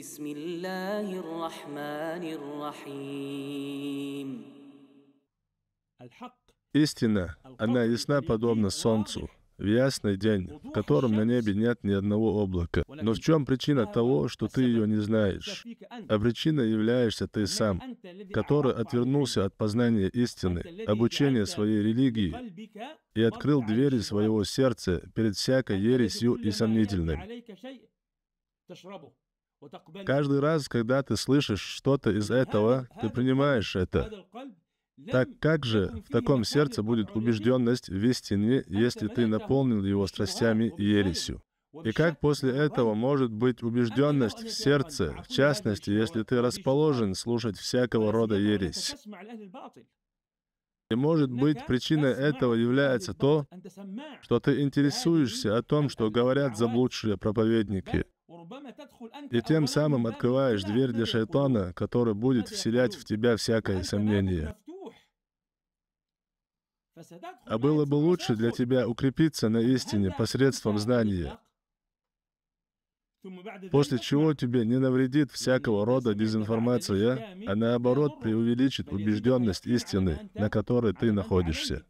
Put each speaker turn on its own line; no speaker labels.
بسم الله الرحمن الرحيم.
Истина, она ясна подобно солнцу в ясный день, в котором на небе нет ни одного облака. Но в чем причина того, что ты ее не знаешь? А причиной являешься ты сам, который отвернулся от познания истины, обучения своей религии и открыл двери своего сердца перед всякой ересью и сомнительным. Каждый раз, когда ты слышишь что-то из этого, ты принимаешь это. Так как же в таком сердце будет убежденность в истине, если ты наполнил его страстями и ересью? И как после этого может быть убежденность в сердце, в частности, если ты расположен слушать всякого рода ересь? И может быть, причиной этого является то, что ты интересуешься о том, что говорят заблудшие проповедники, и тем самым открываешь дверь для шайтана, который будет вселять в тебя всякое сомнение. А было бы лучше для тебя укрепиться на истине посредством знания, после чего тебе не навредит всякого рода дезинформация, а наоборот преувеличит убежденность истины, на которой ты находишься.